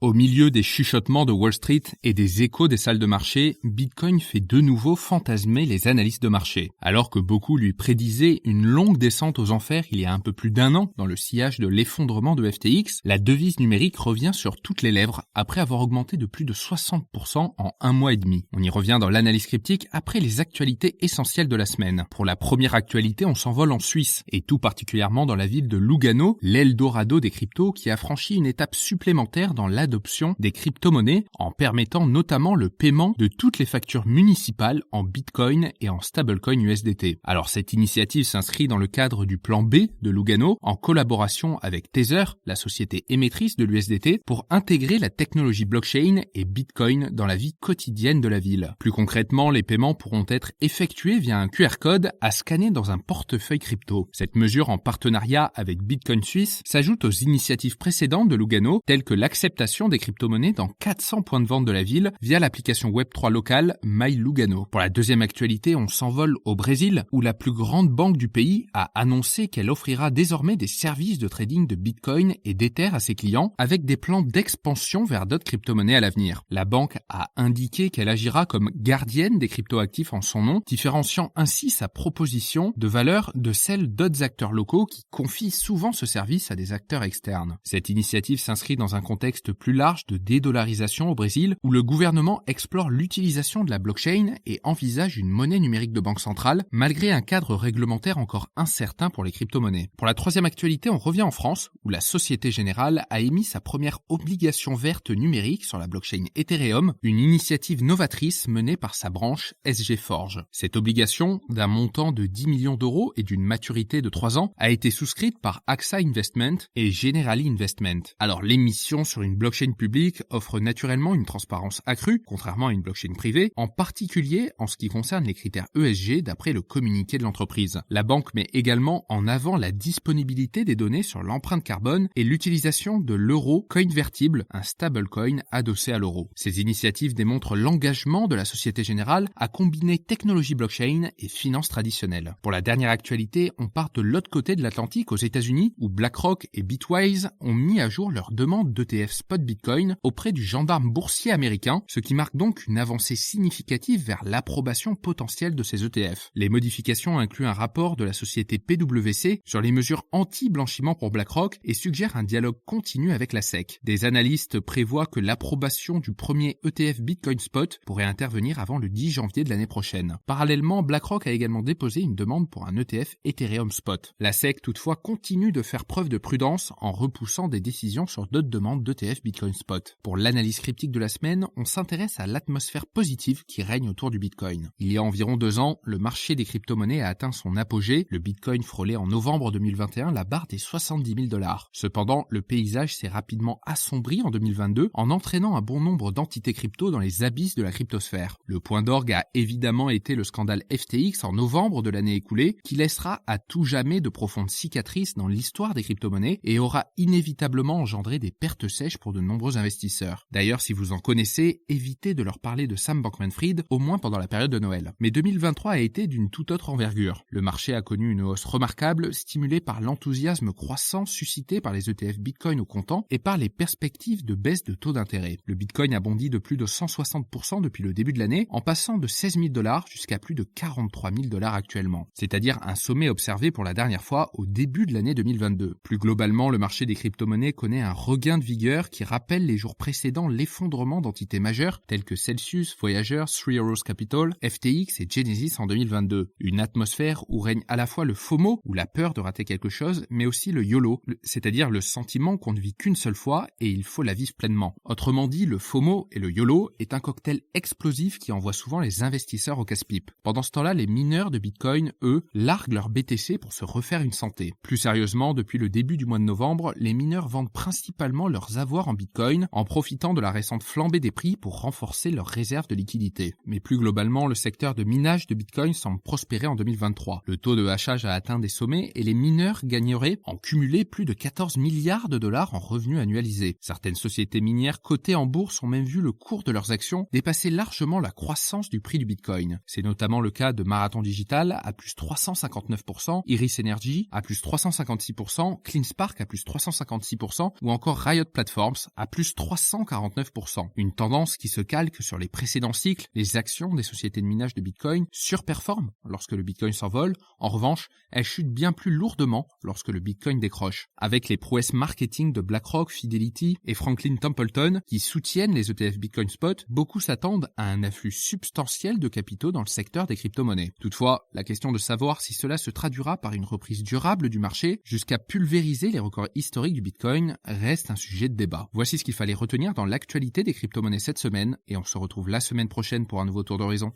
Au milieu des chuchotements de Wall Street et des échos des salles de marché, Bitcoin fait de nouveau fantasmer les analystes de marché. Alors que beaucoup lui prédisaient une longue descente aux enfers il y a un peu plus d'un an dans le sillage de l'effondrement de FTX, la devise numérique revient sur toutes les lèvres après avoir augmenté de plus de 60% en un mois et demi. On y revient dans l'analyse cryptique après les actualités essentielles de la semaine. Pour la première actualité, on s'envole en Suisse et tout particulièrement dans la ville de Lugano, l'Eldorado des cryptos qui a franchi une étape supplémentaire dans l'adoption des crypto-monnaies en permettant notamment le paiement de toutes les factures municipales en Bitcoin et en stablecoin USDT. Alors cette initiative s'inscrit dans le cadre du plan B de Lugano en collaboration avec Tether, la société émettrice de l'USDT, pour intégrer la technologie blockchain et Bitcoin dans la vie quotidienne de la ville. Plus concrètement, les paiements pourront être effectués via un QR code à scanner dans un portefeuille crypto. Cette mesure en partenariat avec Bitcoin Suisse s'ajoute aux initiatives précédentes de Lugano telles que l'acceptation des crypto-monnaies dans 400 points de vente de la ville via l'application Web3 locale My Lugano. Pour la deuxième actualité, on s'envole au Brésil où la plus grande banque du pays a annoncé qu'elle offrira désormais des services de trading de Bitcoin et d'Ether à ses clients avec des plans d'expansion vers d'autres crypto-monnaies à l'avenir. La banque a indiqué qu'elle agira comme gardienne des crypto-actifs en son nom, différenciant ainsi sa proposition de valeur de celle d'autres acteurs locaux qui confient souvent ce service à des acteurs externes. Cette initiative s'inscrit dans un contexte plus large de dédollarisation au Brésil où le gouvernement explore l'utilisation de la blockchain et envisage une monnaie numérique de banque centrale malgré un cadre réglementaire encore incertain pour les crypto-monnaies. Pour la troisième actualité, on revient en France où la Société Générale a émis sa première obligation verte numérique sur la blockchain Ethereum, une initiative novatrice menée par sa branche SG Forge. Cette obligation, d'un montant de 10 millions d'euros et d'une maturité de 3 ans, a été souscrite par AXA Investment et Generali Investment. Alors l'émission sur une blockchain publique offre naturellement une transparence accrue, contrairement à une blockchain privée, en particulier en ce qui concerne les critères ESG d'après le communiqué de l'entreprise. La banque met également en avant la disponibilité des données sur l'empreinte carbone et l'utilisation de l'euro convertible, un stablecoin adossé à l'euro. Ces initiatives démontrent l'engagement de la Société Générale à combiner technologie blockchain et finances traditionnelles. Pour la dernière actualité, on part de l'autre côté de l'Atlantique aux États-Unis où BlackRock et Bitwise ont mis à jour leur demande d'ETF spot Bitcoin auprès du gendarme boursier américain, ce qui marque donc une avancée significative vers l'approbation potentielle de ces ETF. Les modifications incluent un rapport de la société PwC sur les mesures anti-blanchiment pour BlackRock et suggèrent un dialogue continu avec la SEC. Des analystes prévoient que l'approbation du premier ETF Bitcoin Spot pourrait intervenir avant le 10 janvier de l'année prochaine. Parallèlement, BlackRock a également déposé une demande pour un ETF Ethereum Spot. La SEC toutefois continue de faire preuve de prudence en repoussant des décisions sur d'autres demandes d'ETF Bitcoin Spot. Pour l'analyse cryptique de la semaine, on s'intéresse à l'atmosphère positive qui règne autour du Bitcoin. Il y a environ 2 ans, le marché des crypto-monnaies a atteint son apogée. Le Bitcoin frôlait en novembre 2021 la barre des 70 000 $. Cependant, le paysage s'est rapidement assombri en 2022 en entraînant un bon nombre d'entités crypto dans les abysses de la cryptosphère. Le point d'orgue a évidemment été le scandale FTX en novembre de l'année écoulée qui laissera à tout jamais de profondes cicatrices dans l'histoire des crypto-monnaies et aura inévitablement engendré des pertes sèches pour de nombreux investisseurs. D'ailleurs, si vous en connaissez, évitez de leur parler de Sam Bankman-Fried, au moins pendant la période de Noël. Mais 2023 a été d'une toute autre envergure. Le marché a connu une hausse remarquable, stimulée par l'enthousiasme croissant suscité par les ETF Bitcoin au comptant et par les perspectives de baisse de taux d'intérêt. Le Bitcoin a bondi de plus de 160% depuis le début de l'année, en passant de 16 000 $ jusqu'à plus de 43 000 $ actuellement. C'est-à-dire un sommet observé pour la dernière fois au début de l'année 2022. Plus globalement, le marché des crypto-monnaies connaît un regain de vigueur qui rappelle les jours précédents l'effondrement d'entités majeures telles que Celsius, Voyager, Three Arrows Capital, FTX et Genesis en 2022. Une atmosphère où règne à la fois le FOMO, ou la peur de rater quelque chose, mais aussi le YOLO, c'est-à-dire le sentiment qu'on ne vit qu'une seule fois et il faut la vivre pleinement. Autrement dit, le FOMO et le YOLO est un cocktail explosif qui envoie souvent les investisseurs au casse-pipe. Pendant ce temps-là, les mineurs de Bitcoin, eux, larguent leur BTC pour se refaire une santé. Plus sérieusement, depuis le début du mois de novembre, les mineurs vendent principalement leurs avoirs en Bitcoin en profitant de la récente flambée des prix pour renforcer leurs réserves de liquidité. Mais plus globalement, le secteur de minage de Bitcoin semble prospérer en 2023. Le taux de hachage a atteint des sommets et les mineurs gagneraient en cumulé plus de 14 milliards de dollars en revenus annualisés. Certaines sociétés minières cotées en bourse ont même vu le cours de leurs actions dépasser largement la croissance du prix du Bitcoin. C'est notamment le cas de Marathon Digital à plus 359%, Iris Energy à plus 356%, CleanSpark à plus 356% ou encore Riot Platforms à plus 349%. Une tendance qui se calque sur les précédents cycles. Les actions des sociétés de minage de Bitcoin surperforment lorsque le Bitcoin s'envole. En revanche, elles chutent bien plus lourdement lorsque le Bitcoin décroche. Avec les prouesses marketing de BlackRock, Fidelity et Franklin Templeton qui soutiennent les ETF Bitcoin Spot, beaucoup s'attendent à un afflux substantiel de capitaux dans le secteur des crypto-monnaies. Toutefois, la question de savoir si cela se traduira par une reprise durable du marché jusqu'à pulvériser les records historiques du Bitcoin reste un sujet de débat. Voici ce qu'il fallait retenir dans l'actualité des crypto-monnaies cette semaine et on se retrouve la semaine prochaine pour un nouveau tour d'horizon.